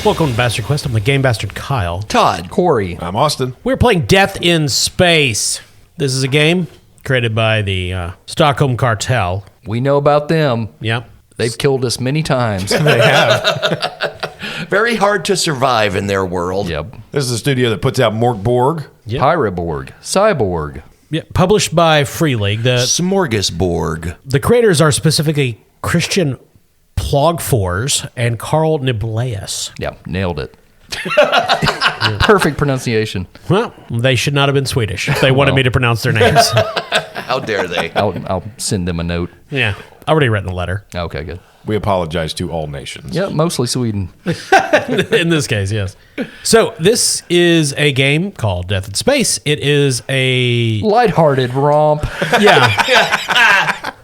Welcome to Bastard Quest. I'm the Game Bastard Kyle. Todd. Corey. I'm Austin. We're playing Death in Space. This is a game created by the Stockholm Cartel. We know about them. Yep. They've killed us many times. They have. Very hard to survive in their world. Yep. This is a studio that puts out Mork Borg. Yep. Pyroborg. Cyborg. Yeah, published by Free League. Smorgasbord. The creators are specifically Christian Plogfors and Carl Niblaeus. Yeah, nailed it. Perfect pronunciation. Well, they should not have been Swedish if they wanted me to pronounce their names. How dare they? I'll send them a note. Yeah, I already written a letter. Okay, good. We apologize to all nations. Yeah, mostly Sweden. In this case, yes. So this is a game called Death in Space. It is a Lighthearted romp.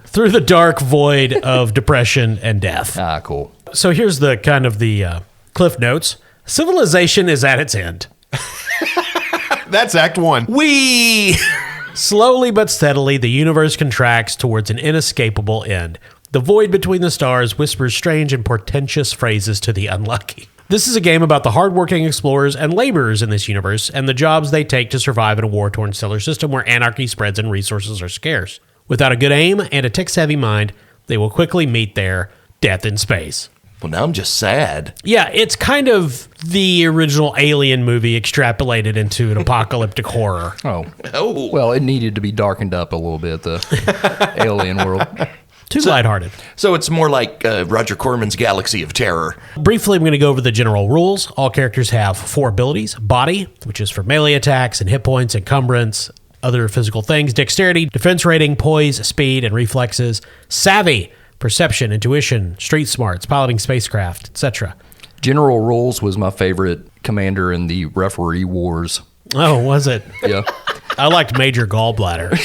through the dark void of depression and death. Ah, cool. So here's the kind of the cliff notes. Civilization is at its end. That's Act 1. We. Slowly but steadily, the universe contracts towards an inescapable end. The void between the stars whispers strange and portentous phrases to the unlucky. This is a game about the hardworking explorers and laborers in this universe and the jobs they take to survive in a war-torn stellar system where anarchy spreads and resources are scarce. Without a good aim and a tech-savvy mind, they will quickly meet their death in space. Well, now I'm just sad. Yeah, it's kind of the original Alien movie extrapolated into an apocalyptic horror. Oh. Oh. Well, it needed to be darkened up a little bit, the alien world. Too lighthearted. So it's more like Roger Corman's Galaxy of Terror. Briefly, I'm going to go over the general rules. All characters have 4 abilities. Body, which is for melee attacks and hit points, encumbrance, other physical things. Dexterity, defense rating, poise, speed, and reflexes. Savvy, perception, intuition, street smarts, piloting spacecraft, etc. General Rules was my favorite commander in the referee wars. Oh, was it? Yeah. I liked Major Gallbladder.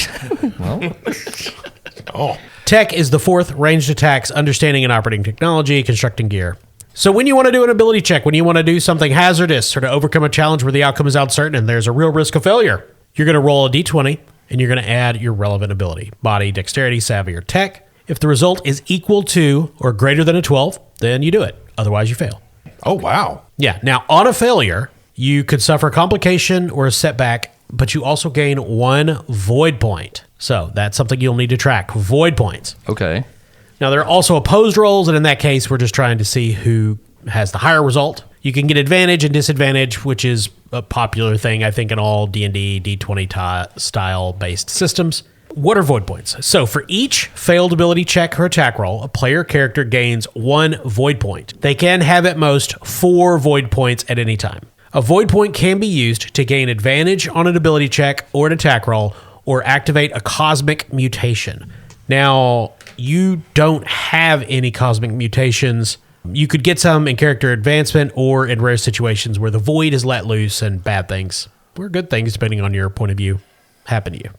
Oh. Tech is the 4th, ranged attacks, understanding and operating technology, constructing gear. So when you want to do an ability check, when you want to do something hazardous or to overcome a challenge where the outcome is uncertain and there's a real risk of failure, you're going to roll a d20 and you're going to add your relevant ability. Body, dexterity, savvy, or tech. If the result is equal to or greater than a 12, then you do it. Otherwise, you fail. Oh, wow. Yeah. Now, on a failure, you could suffer a complication or a setback, but you also gain 1 void point. So that's something you'll need to track. Void points. Okay. Now, there are also opposed rolls, and in that case, we're just trying to see who has the higher result. You can get advantage and disadvantage, which is a popular thing, I think, in all D&D, D20 style-based systems. What are void points? So for each failed ability check or attack roll, a player character gains 1 void point. They can have at most 4 void points at any time. A void point can be used to gain advantage on an ability check or an attack roll, or activate a cosmic mutation. Now, you don't have any cosmic mutations. You could get some in character advancement or in rare situations where the void is let loose and bad things, or good things, depending on your point of view, happen to you.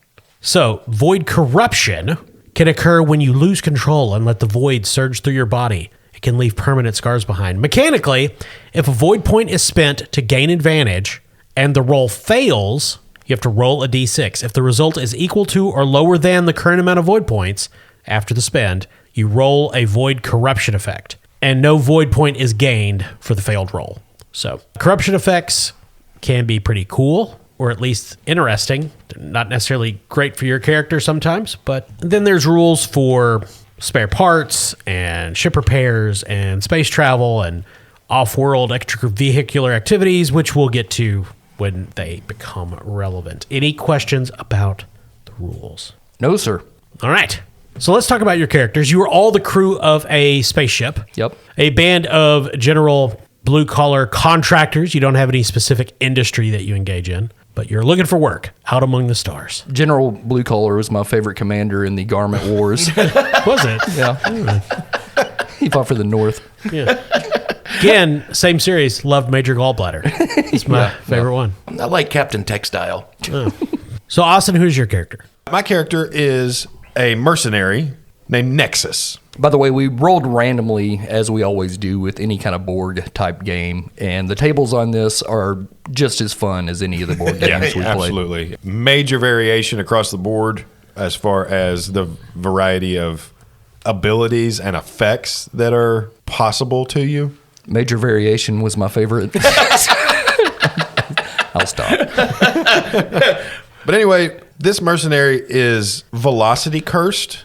So, void corruption can occur when you lose control and let the void surge through your body. It can leave permanent scars behind. Mechanically, if a void point is spent to gain advantage and the roll fails, you have to roll a d6. If the result is equal to or lower than the current amount of void points after the spend, you roll a void corruption effect, and no void point is gained for the failed roll. So, corruption effects can be pretty cool, or at least interesting. Not necessarily great for your character sometimes, but then there's rules for spare parts and ship repairs and space travel and off-world extravehicular activities, which we'll get to when they become relevant. Any questions about the rules? No, sir. All right. So let's talk about your characters. You are all the crew of a spaceship. Yep. A band of general blue-collar contractors. You don't have any specific industry that you engage in, but you're looking for work out among the stars. General Blue Collar was my favorite commander in the Garment Wars. Was it? Yeah. He fought for the North. Yeah. Again, same series. Loved Major Gallbladder. It's my favorite one. I like Captain Textile. So, Austin, who's your character? My character is a mercenary named Nexus. By the way, we rolled randomly, as we always do with any kind of Borg-type game, and the tables on this are just as fun as any of the board games we played. Absolutely. Major variation across the board as far as the variety of abilities and effects that are possible to you. Major Variation was my favorite. I'll stop. But anyway, this mercenary is velocity cursed.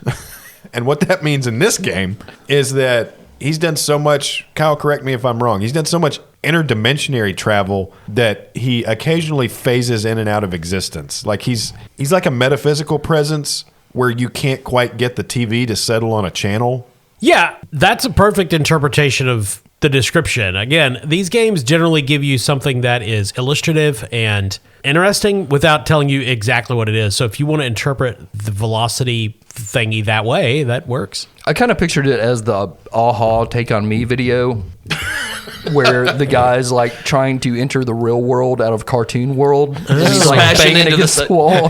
And what that means in this game is that he's done so much, Kyle, correct me if I'm wrong, he's done so much interdimensionary travel that he occasionally phases in and out of existence. Like he's like a metaphysical presence where you can't quite get the TV to settle on a channel. Yeah, that's a perfect interpretation of the description. Again, these games generally give you something that is illustrative and interesting without telling you exactly what it is. So if you want to interpret the velocity thingy that way, that works. I kind of pictured it as the Aha Take On Me video where the guy's like trying to enter the real world out of cartoon world. And he's like Smashing banging into against the- the wall.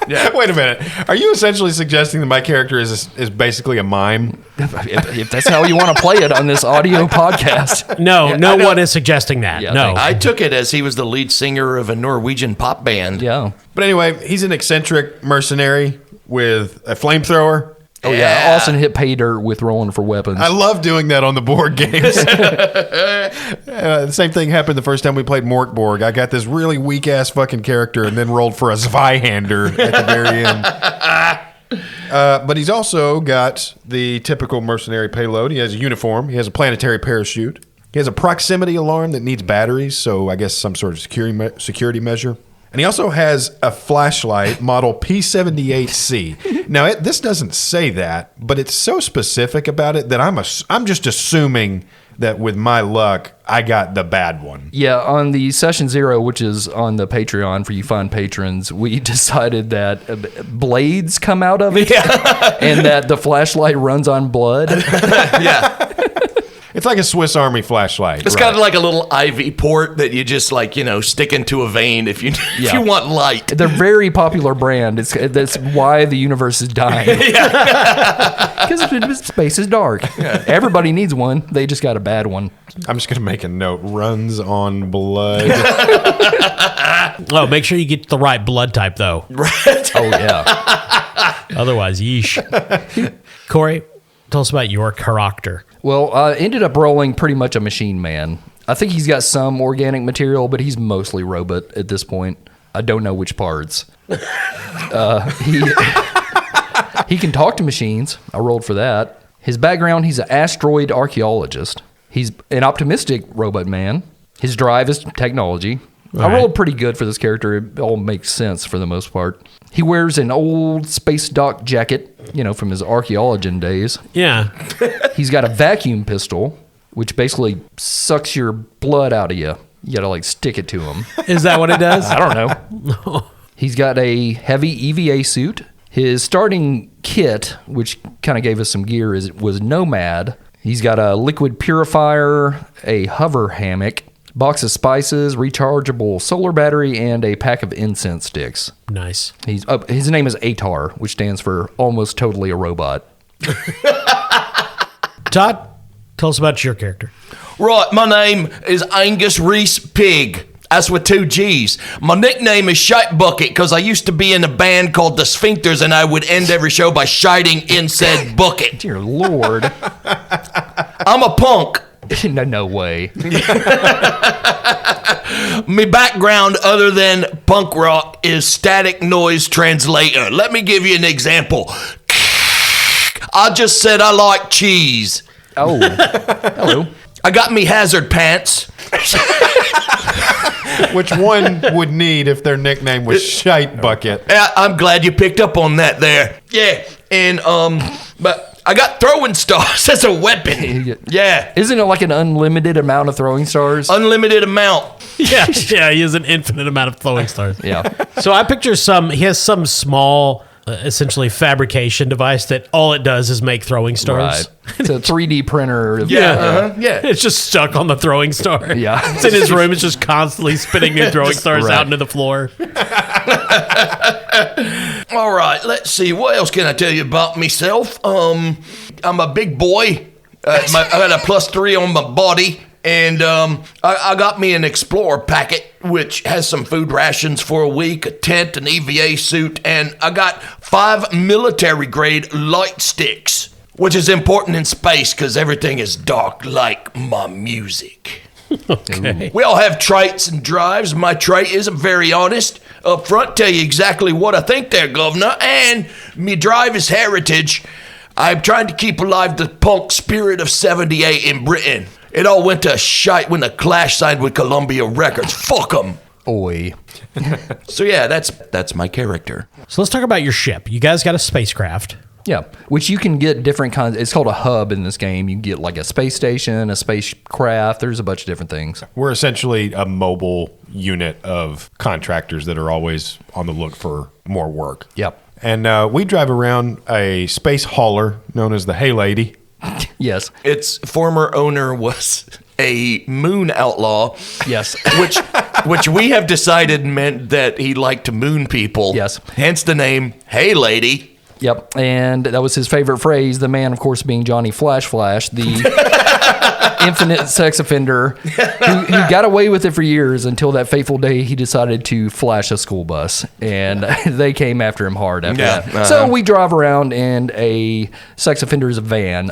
Wait a minute. Are you essentially suggesting that my character is basically a mime? if that's how you want to play it on this audio podcast. No, no one is suggesting that. Yeah, no. I took it as he was the lead singer of a Norwegian pop band. Yeah. But anyway, he's an eccentric mercenary with a flamethrower. Oh, yeah. Austin hit pay dirt with rolling for weapons. I love doing that on the board games. The same thing happened the first time we played Morkborg. I got this really weak-ass fucking character and then rolled for a Zweihander at the very end. But he's also got the typical mercenary payload. He has a uniform. He has a planetary parachute. He has a proximity alarm that needs batteries, so I guess some sort of security measure. And he also has a flashlight model P78C. Now, this doesn't say that, but it's so specific about it that I'm just assuming that with my luck, I got the bad one. Yeah, on the Session Zero, which is on the Patreon for you fine patrons, we decided that blades come out of it and that the flashlight runs on blood. Yeah. It's like a Swiss Army flashlight. It's kind of like a little IV port that you just stick into a vein if you want light. They're a very popular brand. That's why the universe is dying. Because space is dark. Everybody needs one. They just got a bad one. I'm just going to make a note. Runs on blood. Oh, make sure you get the right blood type, though. Right. Oh, yeah. Otherwise, yeesh. Corey, tell us about your character. Well, I ended up rolling pretty much a machine man. I think he's got some organic material, but he's mostly robot at this point. I don't know which parts. He can talk to machines. I rolled for that. His background, he's an asteroid archaeologist. He's an optimistic robot man. His drive is technology. I rolled pretty good for this character. It all makes sense for the most part. He wears an old space dock jacket, from his archaeologian days. Yeah. He's got a vacuum pistol, which basically sucks your blood out of you. You gotta stick it to him. Is that what it does? I don't know. He's got a heavy EVA suit. His starting kit, which kind of gave us some gear, was Nomad. He's got a liquid purifier, a hover hammock, box of spices, rechargeable solar battery, and a pack of incense sticks. Nice. His name is ATAR, which stands for Almost Totally a Robot. Todd, tell us about your character. Right, my name is Angus Reese Pig. That's with 2 G's. My nickname is Shite Bucket because I used to be in a band called the Sphincters and I would end every show by shiting in said bucket. Dear Lord. I'm a punk. No way. My background other than punk rock is static noise translator. Let me give you an example. I just said I like cheese. Oh. Hello. I got me hazard pants. Which one would need if their nickname was Shite Bucket? I'm glad you picked up on that there. Yeah, and but I got throwing stars as a weapon. Yeah, Isn't it like an unlimited amount of throwing stars? unlimited amount. Yeah, he has an infinite amount of throwing stars. Yeah. So I picture he has some small, essentially fabrication device that all it does is make throwing stars. Right. It's a 3D printer. Yeah. It's just stuck on the throwing star. Yeah. It's in his room. It's just constantly spitting new throwing stars right. out into the floor. All right, let's see. What else can I tell you about myself? I'm a big boy. I got a +3 on my body. And I got me an Explorer packet, which has some food rations for a week, a tent, an EVA suit, and I got 5 military-grade light sticks, which is important in space because everything is dark like my music. Okay. We all have traits and drives. My trait is I'm very honest. Up front, tell you exactly what I think there, Governor. And me drive is heritage. I'm trying to keep alive the punk spirit of 78 in Britain. It all went to shite when the Clash signed with Columbia Records. Fuck them. Oi. So yeah, that's my character. So let's talk about your ship. You guys got a spacecraft. Yeah, which you can get different kinds. It's called a hub in this game. You can get like a space station, a spacecraft. There's a bunch of different things. We're essentially a mobile unit of contractors that are always on the look for more work. Yep. And we drive around a space hauler known as the Hey Lady. Yes. Its former owner was a moon outlaw. Yes. which we have decided meant that he liked to moon people. Yes. Hence the name Hey Lady. Yep. And that was his favorite phrase. The man, of course, being Johnny Flash, the infinite sex offender who got away with it for years until that fateful day he decided to flash a school bus. And they came after him hard after that. So we drive around in a sex offender's van,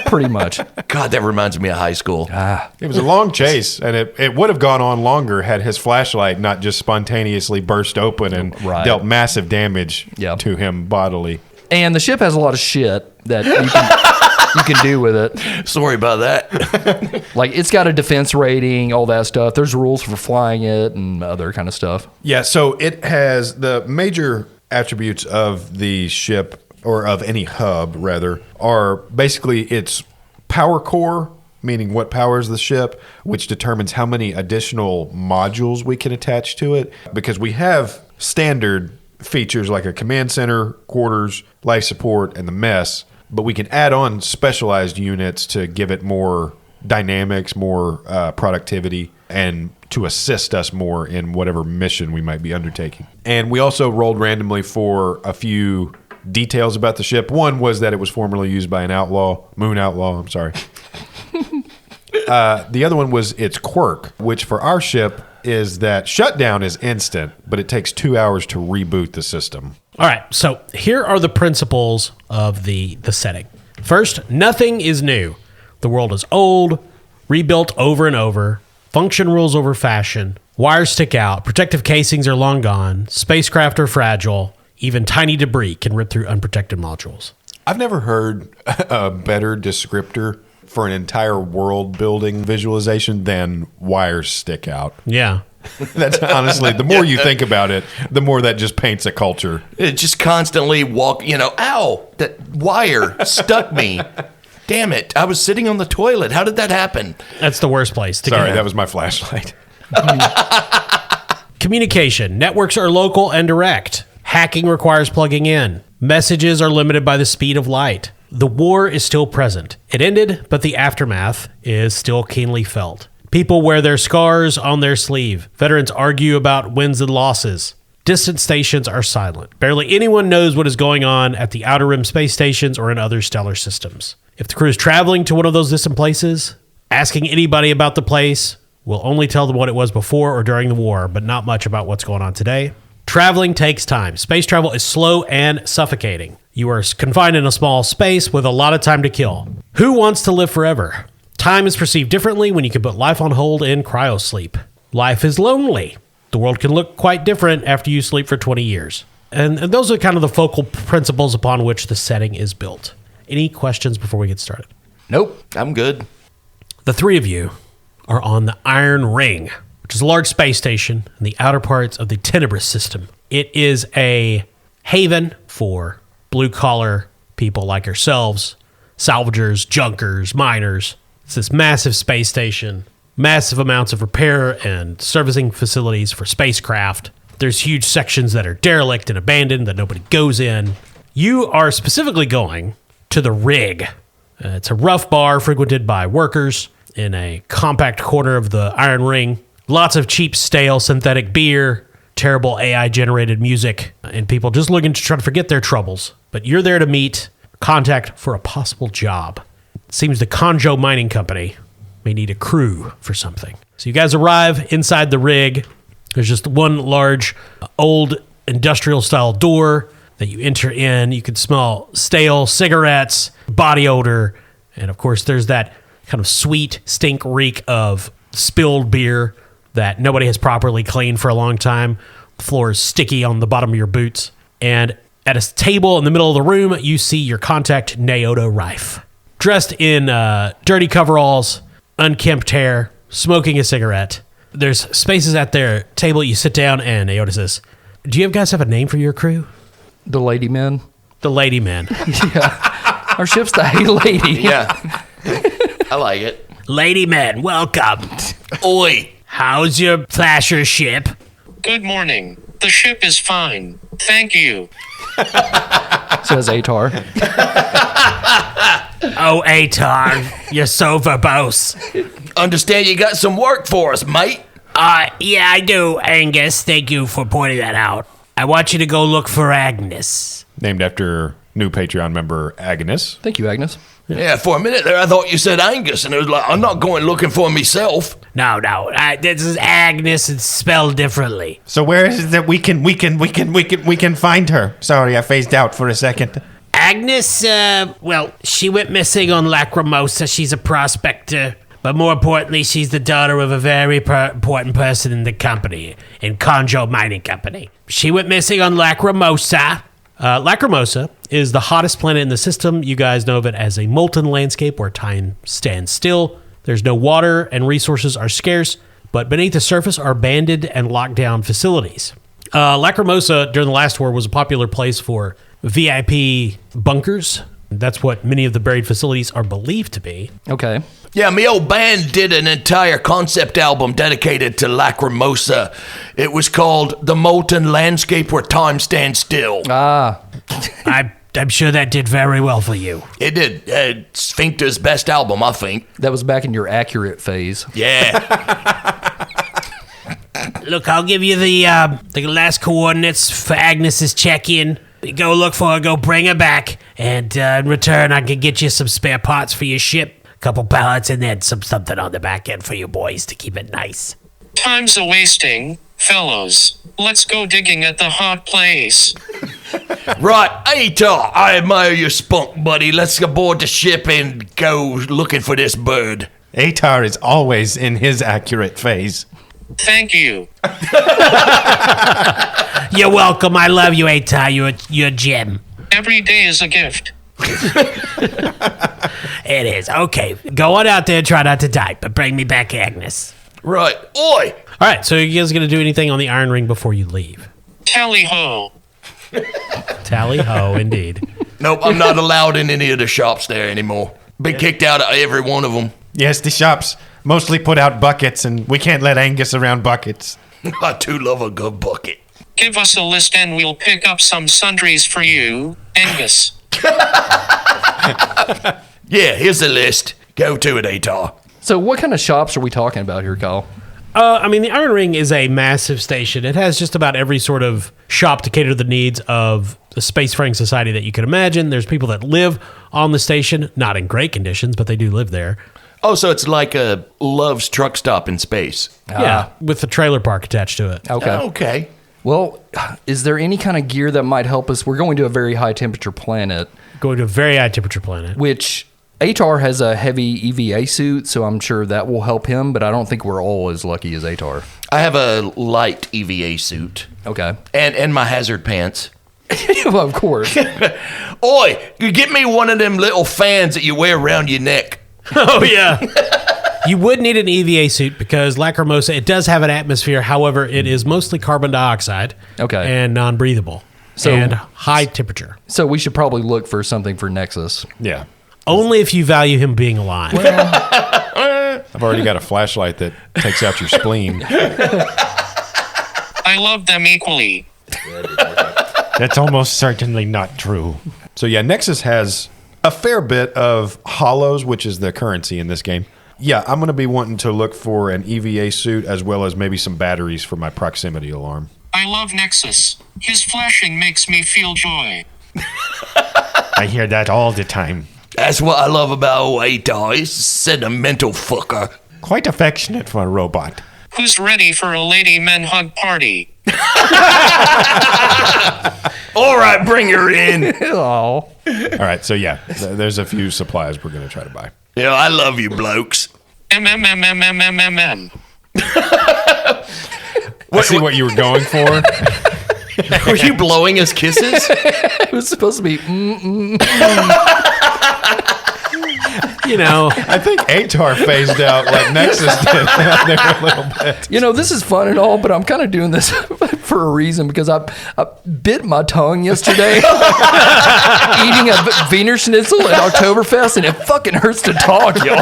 pretty much. God, that reminds me of high school. It was a long chase, and it would have gone on longer had his flashlight not just spontaneously burst open and dealt massive damage to him bodily. And the ship has a lot of shit that you can do with it. Sorry about that. Like, it's got a defense rating, all that stuff. There's rules for flying it and other kind of stuff. Yeah, so it has the major attributes of the ship, or of any hub, rather, are basically its power core, meaning what powers the ship, which determines how many additional modules we can attach to it. Because we have standard features like a command center, quarters, life support, and the mess, but we can add on specialized units to give it more dynamics, more productivity, and to assist us more in whatever mission we might be undertaking. And we also rolled randomly for a few details about the ship. One was that it was formerly used by an outlaw, moon outlaw, I'm sorry. The other one was its quirk, which for our ship is that shutdown is instant, but it takes 2 hours to reboot the system. All right, so here are the principles of the setting. First, nothing is new. The world is old, rebuilt over and over. Function rules over fashion. Wires stick out. Protective casings are long gone. Spacecraft are fragile. Even tiny debris can rip through unprotected modules. I've never heard a better descriptor for an entire world building visualization than wires stick out. Yeah. That's honestly, the more you think about it, the more that just paints a culture. It just constantly ow, that wire stuck me. Damn it, I was sitting on the toilet. How did that happen? That's the worst place to Sorry, go. that was my flashlight. Communication. Networks are local and direct. Hacking requires plugging in. Messages are limited by the speed of light. The war is still present. It ended, but the aftermath is still keenly felt. People wear their scars on their sleeve. Veterans argue about wins and losses. Distant stations are silent. Barely anyone knows what is going on at the Outer Rim space stations or in other stellar systems. If the crew is traveling to one of those distant places, asking anybody about the place will only tell them what it was before or during the war, but not much about what's going on today. Traveling takes time. Space travel is slow and suffocating. You are confined in a small space with a lot of time to kill. Who wants to live forever? Time is perceived differently when you can put life on hold in cryosleep. Life is lonely. The world can look quite different after you sleep for 20 years. And those are kind of the focal principles upon which the setting is built. Any questions before we get started? Nope. I'm good. The three of you are on the Iron Ring, which is a large space station in the outer parts of the Tenebris system. It is a haven for blue-collar people like yourselves, salvagers, junkers, miners. It's this massive space station, massive amounts of repair and servicing facilities for spacecraft. There's huge sections that are derelict and abandoned that nobody goes in. You are specifically going to the Rig. It's a rough bar frequented by workers in a compact corner of the Iron Ring. Lots of cheap, stale, synthetic beer, terrible AI-generated music, and people just looking to try to forget their troubles. But you're there to meet contact for a possible job. It seems the Conjo Mining Company may need a crew for something. So you guys arrive inside the Rig. There's just one large, old industrial-style door that you enter in. You can smell stale cigarettes, body odor, and of course there's that kind of sweet stink reek of spilled beer that nobody has properly cleaned for a long time. The floor is sticky on the bottom of your boots. And at a table in the middle of the room, you see your contact, Naoto Rife. Dressed in dirty coveralls, unkempt hair, smoking a cigarette. There's spaces at their table. You sit down, and Naoto says, "Do you guys have a name for your crew?" The Lady Men. The Lady Men. Our ship's the Hey Lady. Yeah. I like it. Lady Men, welcome. Oi. How's your flasher ship? Good morning. The ship is fine. Thank you. Says Atar. Oh, Atar, you're so verbose. Understand you got some work for us, mate. Yeah, I do, Angus. Thank you for pointing that out. I want you to go look for Agnes. Named after new Patreon member Agnes. Thank you, Agnes. Yeah, for a minute there, I thought you said Angus, and it was like, I'm not going looking for myself. No, this is Agnes. It's spelled differently. So where is it that we can find her? Sorry, I phased out for a second. Agnes, well, she went missing on Lacrimosa. She's a prospector. But more importantly, she's the daughter of a very important person in the company, in Conjo Mining Company. She went missing on Lacrimosa. Lacrimosa is the hottest planet in the system. You guys know of it as a molten landscape where time stands still. There's no water and resources are scarce, but beneath the surface are banded and locked down facilities. Lacrimosa, during the last war, was a popular place for VIP bunkers. That's what many of the buried facilities are believed to be. Okay. Yeah, me old band did an entire concept album dedicated to Lacrimosa. It was called The Molten Landscape Where Time Stands Still. I'm sure that did very well for you. It did. Sphincter's best album, I think. That was back in your accurate phase. Yeah. Look, I'll give you the last coordinates for Agnes's check-in. Go look for her, go bring her back, and in return, I can get you some spare parts for your ship. Couple pallets and then something on the back end for you boys to keep it nice. Time's a-wasting, fellows. Let's go digging at the hot place. Right, Atar, I admire your spunk, buddy. Let's aboard the ship and go looking for this bird. Atar is always in his accurate phase. Thank you. You're welcome. I love you, Atar. You're a gem. Every day is a gift. It is. Okay, go on out there and try not to die, but bring me back Agnes. Right. Oi! All right, so you guys going to do anything on the Iron Ring before you leave? Tally-ho. Tally-ho, indeed. Nope, I'm not allowed in any of the shops there anymore. Been kicked out of every one of them. Yes, the shops mostly put out buckets, and we can't let Angus around buckets. I do love a good bucket. Give us a list and we'll pick up some sundries for you, Angus. Yeah, here's the list. Go to it, Atar. So what kind of shops are we talking about here, Kyle? I mean, the Iron Ring is a massive station. It has just about every sort of shop to cater to the needs of the spacefaring society that you can imagine. There's people that live on the station, not in great conditions, but they do live there. Oh, so it's like a Love's truck stop in space. Yeah, with the trailer park attached to it. Okay. Okay. Well, is there any kind of gear that might help us? We're going to a very high temperature planet, Going to a very high temperature planet. which Atar has a heavy EVA suit, so I'm sure that will help him, but I don't think we're all as lucky as Atar. I have a light EVA suit Okay. and my hazard pants. Well, of course. Oi, you get me one of them little fans that you wear around your neck. Oh, yeah. You would need an EVA suit because Lacrimosa, it does have an atmosphere. However, it is mostly carbon dioxide. Okay. And non-breathable. And high temperature. So we should probably look for something for Nexus. Yeah. Only if you value him being alive. I've already got a flashlight that takes out your spleen. I love them equally. That's almost certainly not true. So yeah, Nexus has a fair bit of hollows, which is the currency in this game. Yeah, I'm going to be wanting to look for an EVA suit as well as maybe some batteries for my proximity alarm. I love Nexus. His flashing makes me feel joy. I hear that all the time. That's what I love about old Atar. He's a sentimental fucker. Quite affectionate for a robot. Who's ready for a lady men hug party? All right, bring her in. Oh, All right, so yeah, there's a few supplies we're going to try to buy. Yeah, I love you, blokes. MMMMMMMM. I see what you were going for. Were you blowing us kisses? it was supposed to be. You know, I think Atar phased out like Nexus did there a little bit. You know, this is fun and all, but I'm kind of doing this for a reason because I bit my tongue yesterday eating a Wiener Schnitzel at Oktoberfest, and it fucking hurts to talk, y'all.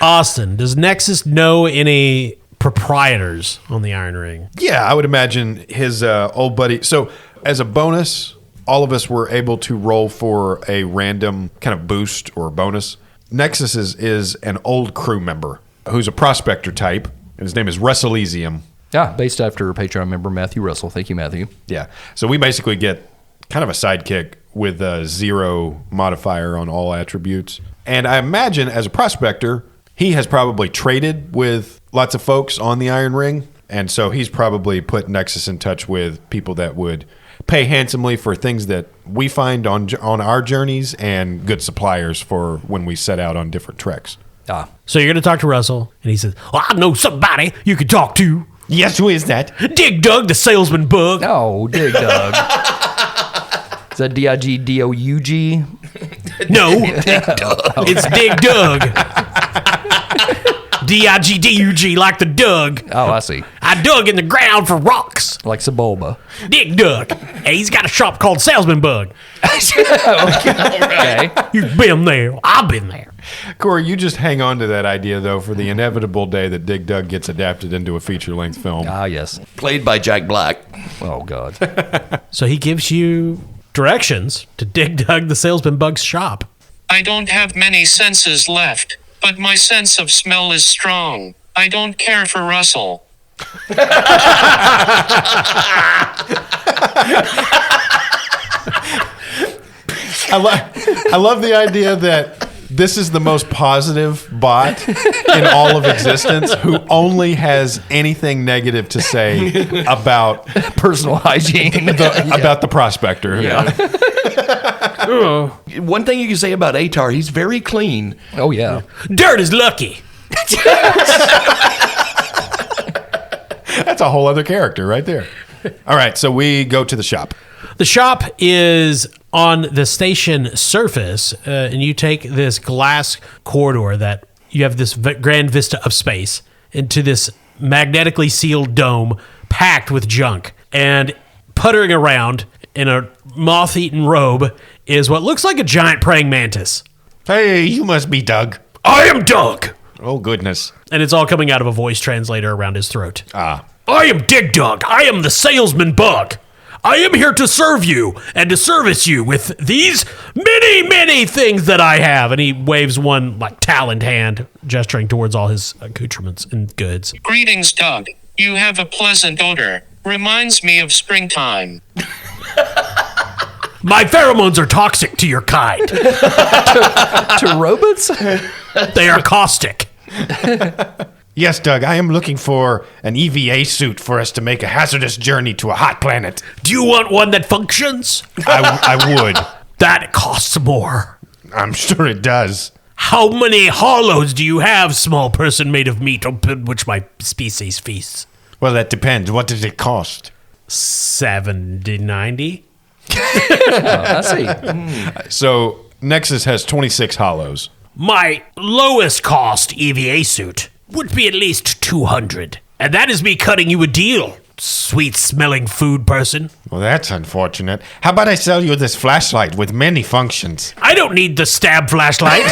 Austin, does Nexus know any proprietors on the Iron Ring? Yeah, I would imagine his old buddy. So, as a bonus, all of us were able to roll for a random kind of boost or bonus. Nexus is an old crew member who's a prospector type, and his name is Russell Elysium. Yeah, based after Patreon member Matthew Russell. Thank you, Matthew. Yeah. So we basically get kind of a sidekick with a 0 modifier on all attributes. And I imagine as a prospector, he has probably traded with lots of folks on the Iron Ring. And so he's probably put Nexus in touch with people that would pay handsomely for things that we find on our journeys and good suppliers for when we set out on different treks. Ah, So you're going to talk to Russell, and he says, well, I know somebody you could talk to. Yes, who is that? Dig Dug, the salesman bug. no, Dig Dug. Is that D-I-G-D-O-U-G? No, it's Dig Dug. D-I-G-D-U-G, like the Dug. Oh, I see. I dug in the ground for rocks. Like Sebulba. Dig Dug. Hey, he's got a shop called Salesman Bug. Okay. You've been there. I've been there. Corey, you just hang on to that idea, though, for the inevitable day that Dig Dug gets adapted into a feature-length film. Ah, yes. Played by Jack Black. Oh, God. So he gives you directions to Dig Dug, the Salesman Bug's shop. I don't have many senses left, but my sense of smell is strong. I don't care for Russell. I love the idea that this is the most positive bot in all of existence who only has anything negative to say about Personal hygiene. about the prospector. Yeah. One thing you can say about Atar, he's very clean. Oh, yeah. Dirt is lucky. That's a whole other character right there. All right, so we go to the shop. The shop is on the station surface, and you take this glass corridor that you have this grand vista of space into this magnetically sealed dome packed with junk. And puttering around in a moth-eaten robe is what looks like a giant praying mantis. Hey, you must be Doug. I am Doug! Oh, goodness. And it's all coming out of a voice translator around his throat. Ah. I am Dig Dug. I am the salesman bug. I am here to serve you and to service you with these many, many things that I have. And he waves one like taloned hand, gesturing towards all his accoutrements and goods. Greetings, Doug. You have a pleasant odor. Reminds me of springtime. My pheromones are toxic to your kind. To robots? They are caustic. Yes, Doug, I am looking for an EVA suit for us to make a hazardous journey to a hot planet. Do you want one that functions? I would. That costs more. I'm sure it does. How many hollows do you have, small person made of meat on which my species feasts? Well, that depends. What does it cost? 70, 90? I see. So, Nexus has 26 hollows. My lowest cost EVA suit would be at least 200. And that is me cutting you a deal, sweet-smelling food person. Well, that's unfortunate. How about I sell you this flashlight with many functions? I don't need the stab flashlight.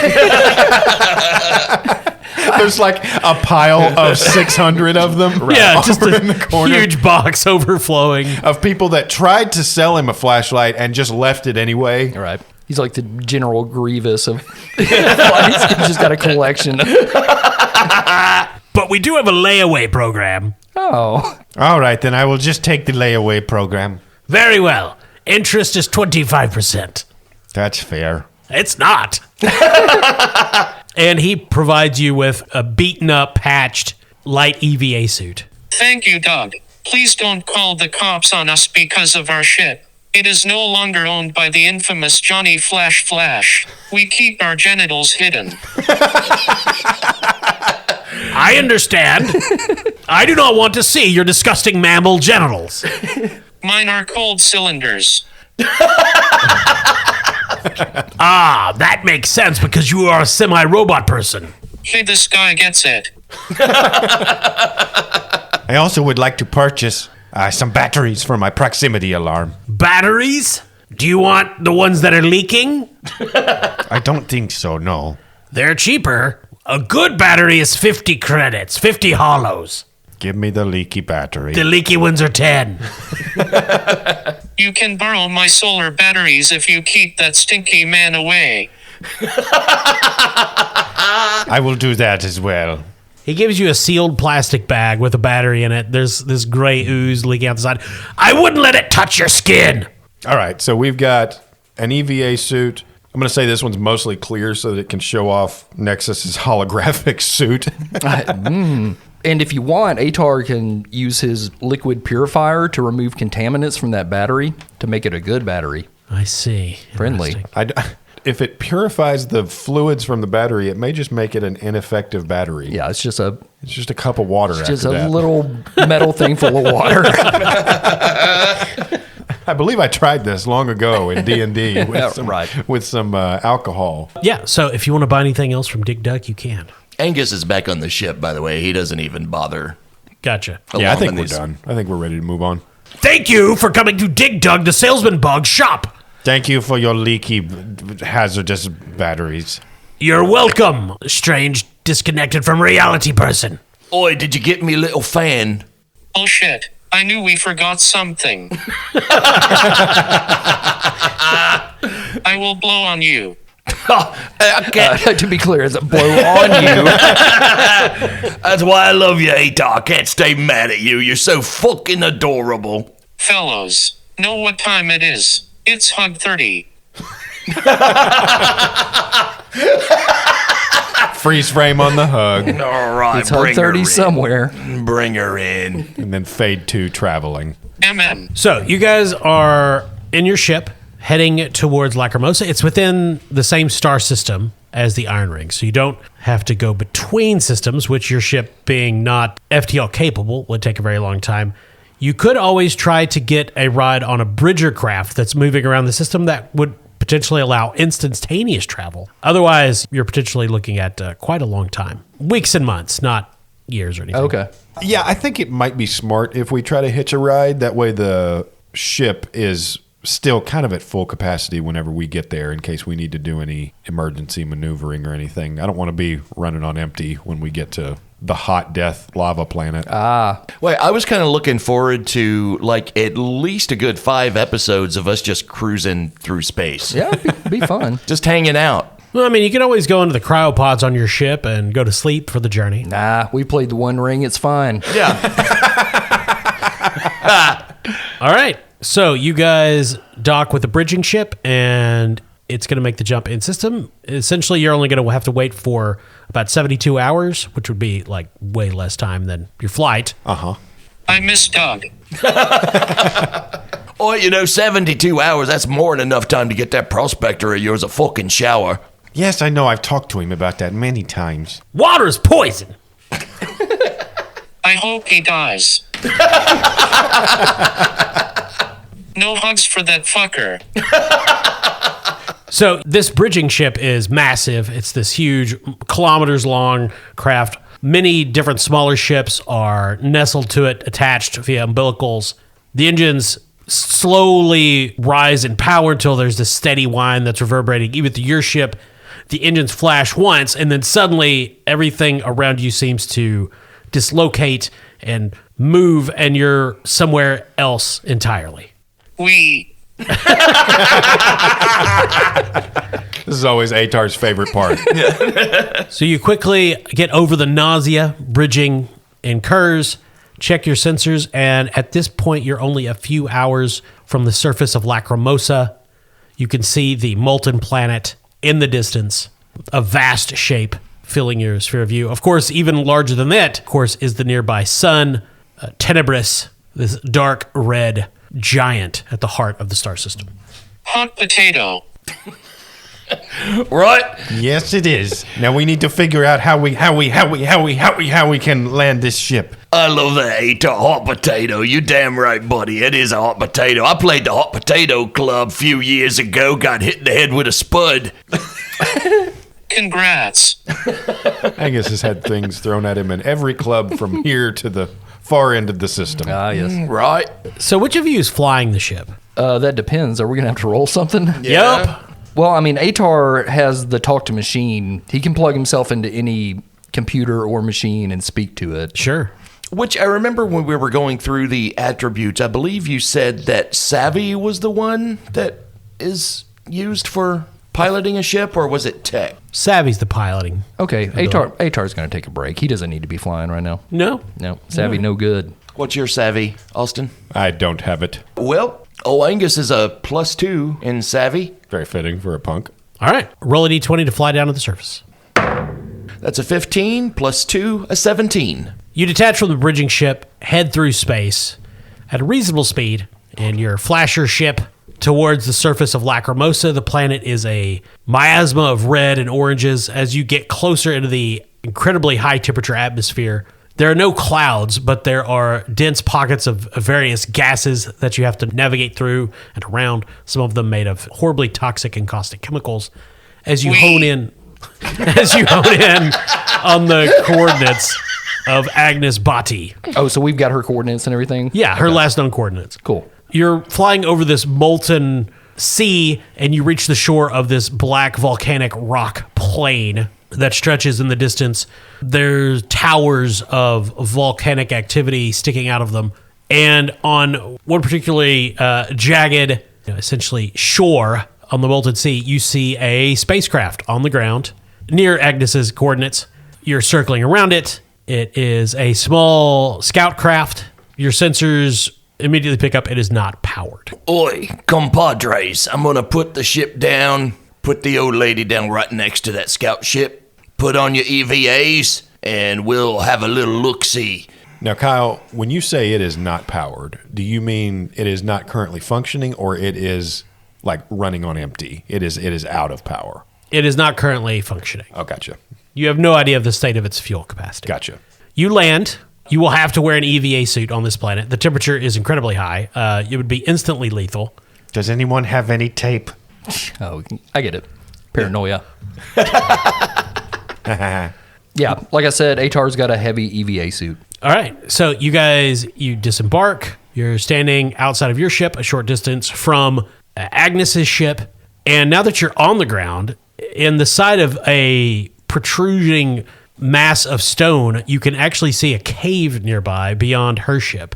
There's like a pile of 600 of them. Yeah, just over a in the corner huge box overflowing. of people that tried to sell him a flashlight and just left it anyway. All right. He's like the General Grievous of He's just got a collection. But we do have a layaway program. Oh. All right, then I will just take the layaway program. Very well. Interest is 25%. That's fair. It's not. And he provides you with a beaten up, patched light EVA suit. Thank you, Doug. Please don't call the cops on us because of our ship. It is no longer owned by the infamous Johnny Flash Flash. We keep our genitals hidden. I understand. I do not want to see your disgusting mammal genitals. Mine are cold cylinders. Ah, that makes sense because you are a semi-robot person. Hey, this guy gets it. I also would like to purchase some batteries for my proximity alarm. Batteries? Do you want the ones that are leaking? I don't think so, no. They're cheaper. A good battery is 50 credits, 50 hollows. Give me the leaky battery. The leaky ones are 10. You can borrow my solar batteries if you keep that stinky man away. I will do that as well. He gives you a sealed plastic bag with a battery in it. There's this gray ooze leaking out the side. I wouldn't let it touch your skin. All right, so we've got an EVA suit. I'm going to say this one's mostly clear so that it can show off Nexus's holographic suit. And if you want, Atar can use his liquid purifier to remove contaminants from that battery to make it a good battery. I see. Friendly. Interesting. If it purifies the fluids from the battery, it may just make it an ineffective battery. Yeah, it's just a cup of water after just a that. little metal thing full of water. I believe I tried this long ago in D&D Right. with some alcohol. Yeah, so if you want to buy anything else from Dig Duck, you can. Angus is back on the ship, by the way. He doesn't even bother. Gotcha. Yeah, I along think on we're these- done. I think we're ready to move on. Thank you for coming to Dig Dug, the Salesman Bug shop. Thank you for your leaky, hazardous batteries. You're welcome, strange, disconnected from reality person. Oi, did you get me a little fan? Oh shit, I knew we forgot something. I will blow on you. I can't, To be clear, it's a blow on you. that's why I love you, Atar. I can't stay mad at you. You're so fucking adorable. Fellows, know what time it is. It's Hug 30. Freeze frame on the hug, All right, It's Hug 30 somewhere. Bring her in. and then fade to traveling. So you guys are in your ship heading towards Lacrimosa. It's within the same star system as the Iron Ring, so you don't have to go between systems, which your ship being not FTL capable would take a very long time. You could always try to get a ride on a Bridger craft that's moving around the system that would potentially allow instantaneous travel. Otherwise, you're potentially looking at quite a long time. Weeks and months, not years or anything. Okay. Yeah, I think it might be smart if we try to hitch a ride. That way the ship is still kind of at full capacity whenever we get there in case we need to do any emergency maneuvering or anything. I don't want to be running on empty when we get to the hot death lava planet. Wait, I was kind of looking forward to like at least a good 5 episodes of us just cruising through space. Yeah, it'd be fun. Just hanging out. Well, I mean, you can always go into the cryopods on your ship and go to sleep for the journey. Nah, we played the One Ring. It's fine. Yeah. All right. So you guys dock with the bridging ship, and it's going to make the jump in system. Essentially, you're only going to have to wait for about 72 hours, which would be like way less time than your flight. I miss Doug. Oh, 72 hours, that's more than enough time to get that prospector of yours a fucking shower. Yes, I know. I've talked to him about that many times. Water's poison. I hope he dies. No hugs for that fucker. So this bridging ship is massive. It's this huge, kilometers long craft. Many different smaller ships are nestled to it, attached via umbilicals. The engines slowly rise in power until there's this steady whine that's reverberating. Even to your ship, the engines flash once, and then suddenly everything around you seems to dislocate and move, and you're somewhere else entirely. This is always Atar's favorite part. So you quickly get over the nausea, bridging incurs, check your sensors, and at this point, you're only a few hours from the surface of Lacrimosa. You can see the molten planet in the distance, a vast shape. filling your sphere of view. Of course, even larger than that, of course, is the nearby sun, Tenebris, this dark red giant at the heart of the star system. Hot potato. Right? Yes, it is. Now we need to figure out how we can land this ship. I love that Atar hot potato. You damn right, buddy. It is a hot potato. I played the hot potato club a few years ago. Got hit in the head with a spud. Congrats. Angus has had things thrown at him in every club from here to the far end of the system. Ah, yes. Right? So which of you is flying the ship? That depends. Are we going to have to roll something? Yup. Well, I mean, Atar has the talk to machine. He can plug himself into any computer or machine and speak to it. Sure. Which I remember when we were going through the attributes, I believe you said that Savvy was the one that is used for piloting a ship, or was it tech? Savvy's the piloting. Okay, Atar's going to take a break. He doesn't need to be flying right now. No. No, Savvy, no good. What's your Savvy, Austin? I don't have it. Well, Angus is a +2 in Savvy. Very fitting for a punk. All right. Roll a d20 to fly down to the surface. That's a 15 +2, a 17. You detach from the bridging ship, head through space at a reasonable speed, and your flasher ship towards the surface of Lacrimosa. The planet is a miasma of red and oranges. As you get closer into the incredibly high temperature atmosphere, there are no clouds, but there are dense pockets of various gases that you have to navigate through and around, some of them made of horribly toxic and caustic chemicals. As you hone in on the coordinates of Agnes Botti. Oh, so we've got her coordinates and everything? Yeah, her last known coordinates. Cool. You're flying over this molten sea, and you reach the shore of this black volcanic rock plain that stretches in the distance. There's towers of volcanic activity sticking out of them. And on one particularly jagged, essentially shore on the molten sea, you see a spacecraft on the ground near Agnes's coordinates. You're circling around it. It is a small scout craft. Your sensors immediately pick up it is not powered. Oi, compadres, I'm gonna put the ship down, put the old lady down right next to that scout ship, put on your EVAs, and we'll have a little look-see. Now, Kyle, when you say it is not powered, do you mean it is not currently functioning, or it is like running on empty? It is out of power. It is not currently functioning. Oh, gotcha. You have no idea of the state of its fuel capacity. Gotcha. You land. You will have to wear an EVA suit on this planet. The temperature is incredibly high. It would be instantly lethal. Does anyone have any tape? Oh, I get it. Paranoia. Yeah, like I said, Atar's got a heavy EVA suit. All right. So you guys, you disembark. You're standing outside of your ship, a short distance from Agnes's ship. And now that you're on the ground, in the side of a protruding mass of stone, you can actually see a cave nearby beyond her ship.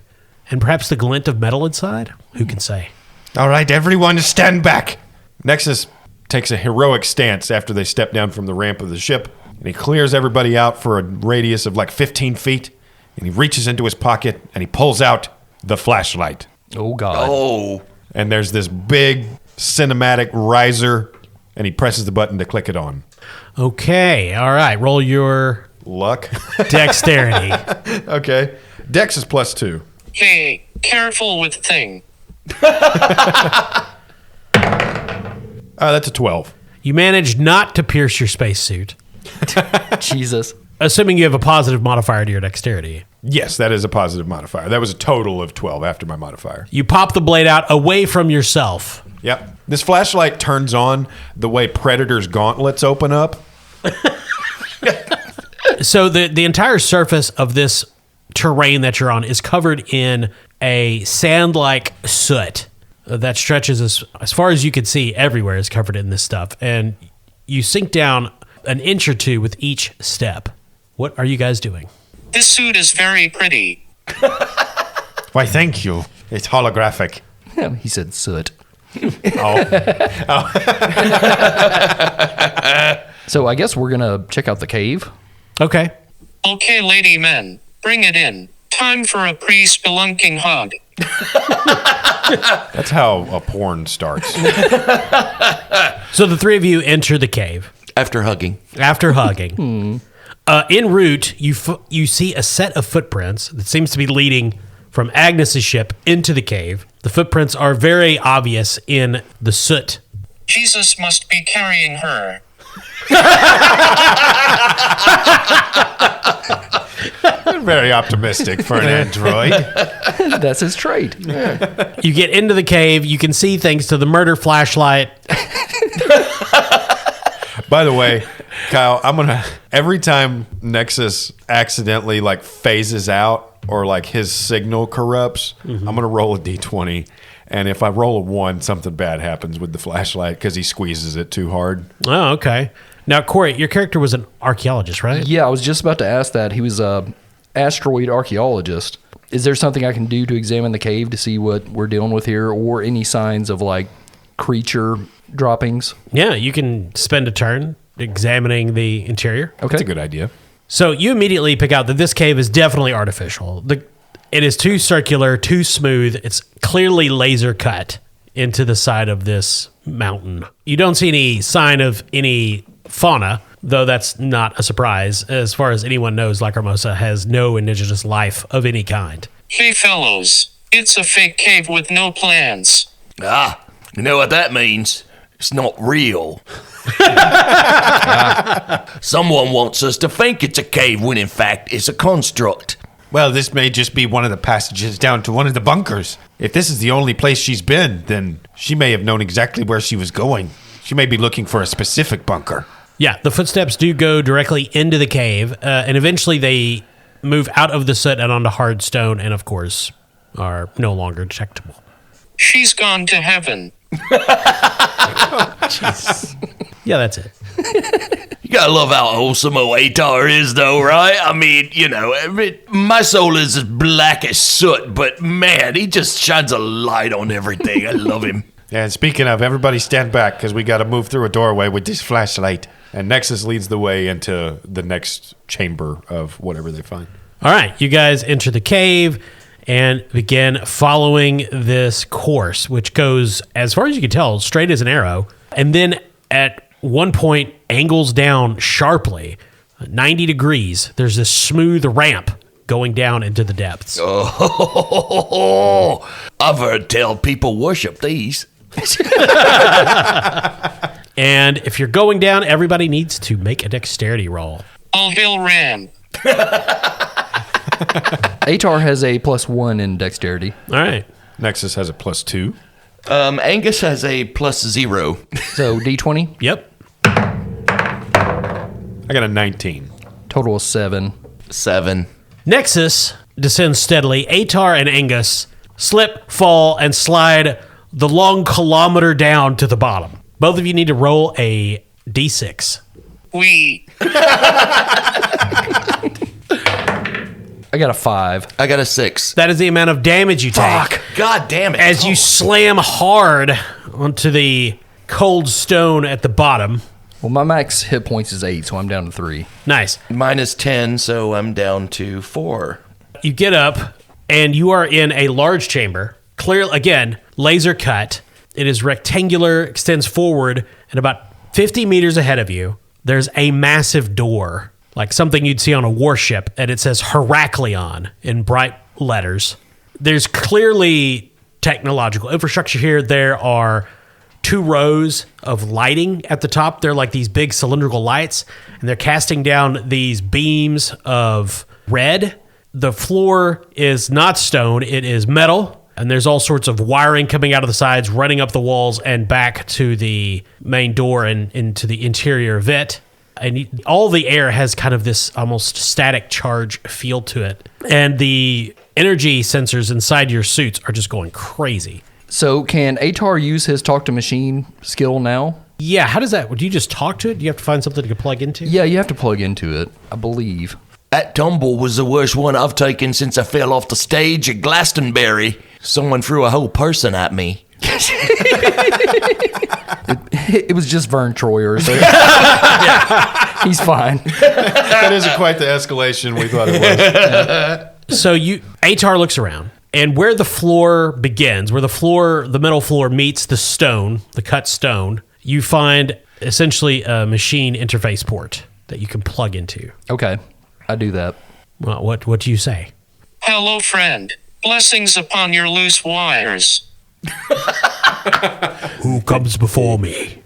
And perhaps the glint of metal inside? Who can say? All right, everyone stand back. Nexus takes a heroic stance after they step down from the ramp of the ship, and he clears everybody out for a radius of like 15 feet, and he reaches into his pocket, and he pulls out the flashlight. Oh, God. Oh, And there's this big cinematic riser, and he presses the button to click it on. Okay. All right. Roll your Luck. dexterity. Okay. Dex is +2. Hey, careful with thing. That's a 12. You managed not to pierce your spacesuit, Jesus. assuming you have a positive modifier to your dexterity. Yes, that is a positive modifier. That was a total of 12 after my modifier. You pop the blade out away from yourself. Yep. This flashlight turns on the way Predator's gauntlets open up. So the entire surface of this terrain that you're on is covered in a sand-like soot that stretches as far as you can see. Everywhere is covered in this stuff. And you sink down an inch or two with each step. What are you guys doing? This suit is very pretty. Why, thank you. It's holographic. He said soot. So I guess we're going to check out the cave. Okay. Okay, lady men, bring it in. Time for a pre-spelunking hug. That's how a porn starts. So the three of you enter the cave. After hugging. After hugging. En route, you see a set of footprints that seems to be leading from Agnes's ship into the cave. The footprints are very obvious in the soot. Jesus must be carrying her. Very optimistic for an android. That's his trait. You get into the cave. You can see things to the murder flashlight. By the way, Kyle, every time Nexus accidentally like phases out or like his signal corrupts, I'm gonna roll a d20, and if I roll a 1, something bad happens with the flashlight because he squeezes it too hard. Oh, okay. Now, Corey, your character was an archaeologist, right? Yeah, I was just about to ask that. He was a asteroid archaeologist. Is there something I can do to examine the cave to see what we're dealing with here, or any signs of like creature droppings? Yeah, you can spend a turn examining the interior. Okay. That's a good idea. So you immediately pick out that this cave is definitely artificial. It is too circular, too smooth. It's clearly laser cut into the side of this mountain. You don't see any sign of any fauna, though that's not a surprise. As far as anyone knows, La Hermosa has no indigenous life of any kind. Hey fellows, it's a fake cave with no plans. Ah, you know what that means? It's not real. Someone wants us to think it's a cave when in fact it's a construct. Well, this may just be one of the passages down to one of the bunkers. If this is the only place she's been, then she may have known exactly where she was going. She may be looking for a specific bunker. Yeah, the footsteps do go directly into the cave, and eventually they move out of the soot and onto hard stone, and of course are no longer detectable. She's gone to heaven. Yeah, that's it. You gotta love how wholesome Atar is, though, right? I mean, my soul is as black as soot, but man, he just shines a light on everything. I love him. And speaking of, everybody stand back because we got to move through a doorway with this flashlight. And Nexus leads the way into the next chamber of whatever they find. All right, you guys enter the cave and begin following this course, which goes, as far as you can tell, straight as an arrow, and then at one point angles down sharply, 90 degrees. There's this smooth ramp going down into the depths. Oh, I've heard tell people worship these. And if you're going down, everybody needs to make a dexterity roll. All hail Ram. Atar has a +1 in dexterity. All right. Nexus has a +2. Angus has a +0. So D20, Yep. I got a 19. total of 7. 7. Nexus descends steadily. Atar and Angus slip, fall, and slide the long kilometer down to the bottom. Both of you need to roll a d6. We. I got a 5. I got a 6. That is the amount of damage you take. Fuck. God damn it. As you slam hard onto the cold stone at the bottom. Well, my max hit points is 8, so I'm down to 3. Nice. Minus 10, so I'm down to 4. You get up, and you are in a large chamber. Clear, again, laser cut. It is rectangular, extends forward, and about 50 meters ahead of you, there's a massive door, like something you'd see on a warship, and it says Heraklion in bright letters. There's clearly technological infrastructure here. There are 2 rows of lighting at the top. They're like these big cylindrical lights, and they're casting down these beams of red. The floor is not stone, it is metal. And there's all sorts of wiring coming out of the sides, running up the walls and back to the main door and into the interior of it. And all the air has kind of this almost static charge feel to it. And the energy sensors inside your suits are just going crazy. So can Atar use his talk to machine skill now? Yeah, how does that? Do you just talk to it? Do you have to find something to plug into? Yeah, you have to plug into it, I believe. That tumble was the worst one I've taken since I fell off the stage at Glastonbury. Someone threw a whole person at me. It was just Vern Troyer, so he's fine. That isn't quite the escalation we thought it was. So Atar looks around, and where the floor begins, where the middle floor meets the stone, the cut stone, you find essentially a machine interface port that you can plug into. Okay, I do that. Well, what do you say? Hello, friend. Blessings upon your loose wires. Who comes before me?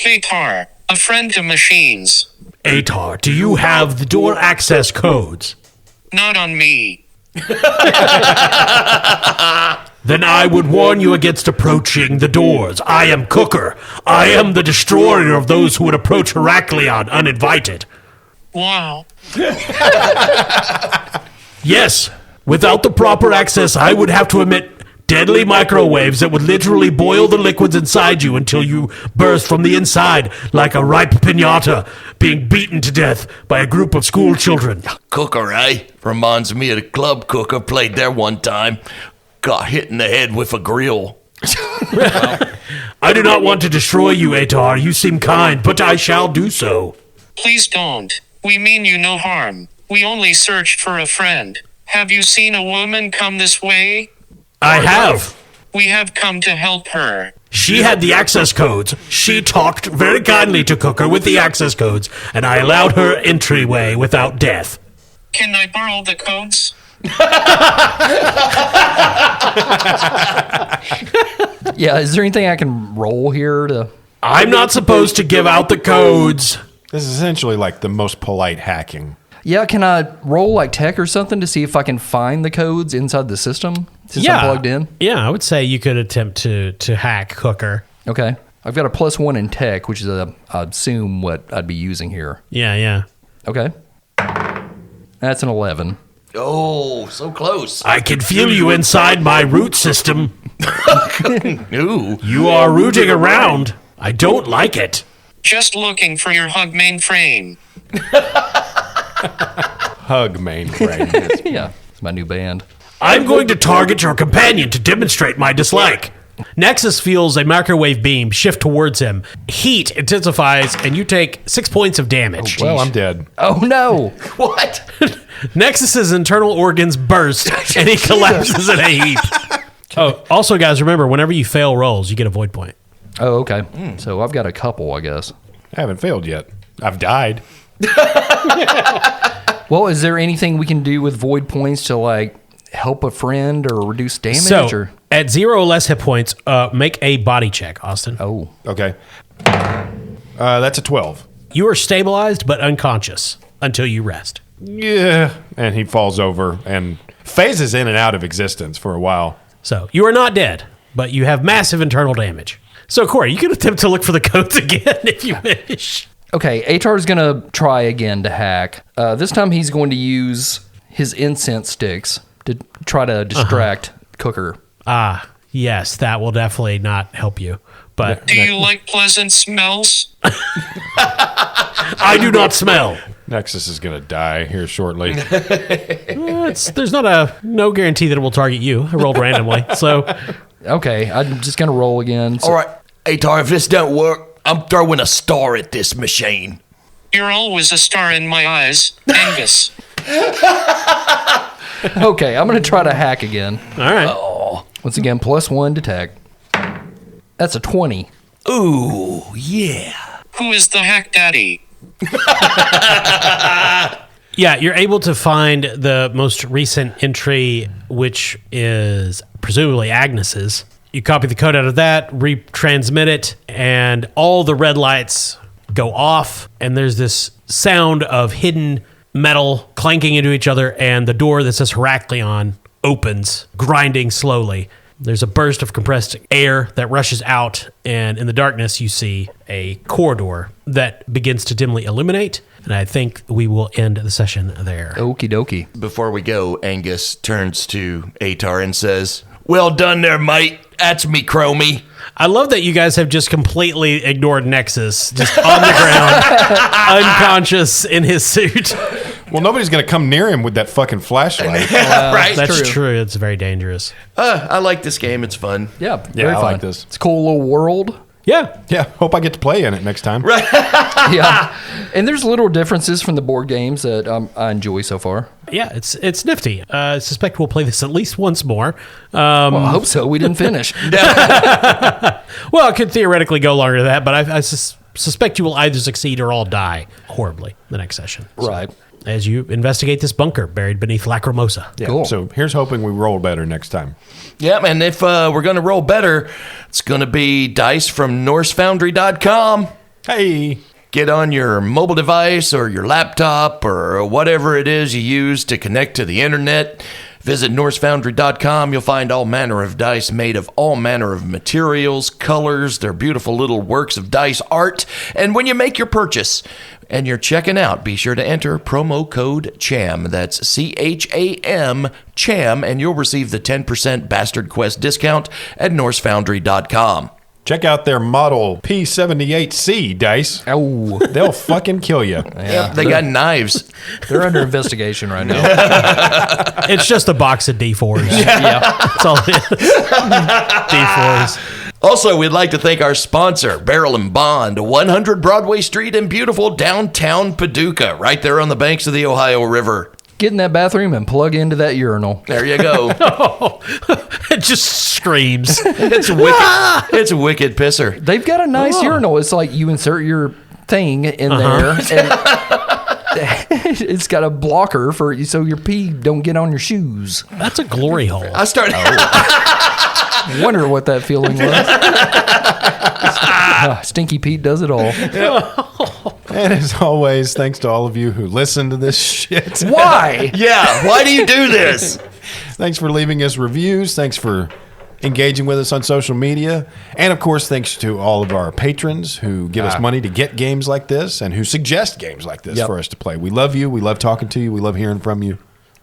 Atar, a friend to machines. Atar, do you have the door access codes? Not on me. Then I would warn you against approaching the doors. I am Cooker. I am the destroyer of those who would approach Heraklion uninvited. Wow. Yes, without the proper access, I would have to emit deadly microwaves that would literally boil the liquids inside you until you burst from the inside like a ripe piñata being beaten to death by a group of school children. Cooker, eh? Reminds me of the club Cooker. Played there one time. Got hit in the head with a grill. I do not want to destroy you, Atar. You seem kind, but I shall do so. Please don't. We mean you no harm. We only searched for a friend. Have you seen a woman come this way? I have. We have come to help her. She had the access codes. She talked very kindly to Cooker with the access codes, and I allowed her entryway without death. Can I borrow the codes? Yeah, is there anything I can roll here to... I'm not supposed to give out the codes. This is essentially like the most polite hacking. Yeah, can I roll like tech or something to see if I can find the codes inside the system since I'm plugged in? Yeah, I would say you could attempt to hack Cooker. Okay. I've got a +1 in tech, which is, I assume, what I'd be using here. Yeah. Okay. That's an 11. Oh, so close. I can feel you inside my root system. Ooh. You are rooting around. I don't like it. Just looking for your hug mainframe. Hug mainframe. Yeah, it's my new band. I'm going to target your companion to demonstrate my dislike. Nexus feels a microwave beam shift towards him. Heat intensifies, and you take 6 points of damage. Well, I'm dead. Oh, no. What? Nexus's internal organs burst, and he collapses in a heap. Oh, also, guys, remember, whenever you fail rolls, you get a void point. Oh, okay. So I've got a couple, I guess. I haven't failed yet. I've died. Well, is there anything we can do with void points to, like, help a friend or reduce damage? So, or? at 0 or less hit points, make a body check, Austin. Oh. Okay. That's a 12. You are stabilized but unconscious until you rest. Yeah. And he falls over and phases in and out of existence for a while. So, you are not dead, but you have massive internal damage. So, Corey, you can attempt to look for the codes again if you wish. Okay, Atar's going to try again to hack. This time he's going to use his incense sticks to try to distract Cooker. Ah, yes, that will definitely not help you. But Do you like pleasant smells? I do not smell. Nexus is going to die here shortly. There's no guarantee that it will target you. I rolled randomly, so Okay, I'm just going to roll again. So- All right, Atar, if this don't work, I'm throwing a star at this machine. You're always a star in my eyes, Angus. Okay, I'm going to try to hack again. all right. Once again, +1 to tech. That's a 20. Ooh, yeah. Who is the hack daddy? Yeah, you're able to find the most recent entry, which is presumably Agnes's. You copy the code out of that, retransmit it, and all the red lights go off, and there's this sound of hidden metal clanking into each other, and the door that says Heraklion opens, grinding slowly. There's a burst of compressed air that rushes out, and in the darkness, you see a corridor that begins to dimly illuminate. And I think we will end the session there. Okie dokie. Before we go, Angus turns to Atar and says, "Well done there, mate. That's me, Chromie." I love that you guys have just completely ignored Nexus, just on the ground, unconscious in his suit. Well, nobody's going to come near him with that fucking flashlight. Right? That's true. true. It's very dangerous. I like this game. It's fun. Yeah, Yeah, very I fun. like this. It's a cool little world. Yeah. Yeah, hope I get to play in it next time. Yeah. And there's little differences from the board games that I enjoy so far. Yeah, it's nifty. I suspect we'll play this at least once more. Well, I hope so. We didn't finish. Well, it could theoretically go longer than that, but I suspect you will either succeed or all die horribly the next session. So, Right. as you investigate this bunker buried beneath Lacrimosa. Yeah, Cool. So here's hoping we roll better next time. Yeah, and if we're going to roll better, it's going to be dice from NorseFoundry.com. Hey. Get on your mobile device or your laptop or whatever it is you use to connect to the internet. Visit NorseFoundry.com. You'll find all manner of dice made of all manner of materials, colors. They're beautiful little works of dice art. And when you make your purchase and you're checking out, be sure to enter promo code CHAM. That's CHAM, CHAM, and you'll receive the 10% Bastard Quest discount at NorseFoundry.com. Check out their model P78C dice. Oh, They'll fucking kill you. Yep, they got knives. they're under investigation right now. It's just a box of D4s. Yeah. That's all it is. D4s. Also, we'd like to thank our sponsor, Barrel and Bond, 100 Broadway Street in beautiful downtown Paducah, right there on the banks of the Ohio River. Get in that bathroom and plug into that urinal. There you go. It just screams. It's wicked. It's a wicked pisser. They've got a nice urinal. It's like you insert your thing in there, and it's got a blocker for so your pee don't get on your shoes. That's a glory hole. I started. Wonder what that feeling was. Stinky Pete does it all. And as always, thanks to all of you who listen to this shit. Why? Yeah, why do you do this? Thanks for leaving us reviews. Thanks for engaging with us on social media. And of course, thanks to all of our patrons who give us money to get games like this and who suggest games like this for us to play. We love you. We love talking to you. We love hearing from you.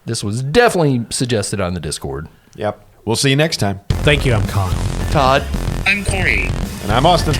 This was definitely suggested on the Discord. Yep. We'll see you next time. Thank you, I'm Con. Todd. I'm Corey. And I'm Austin.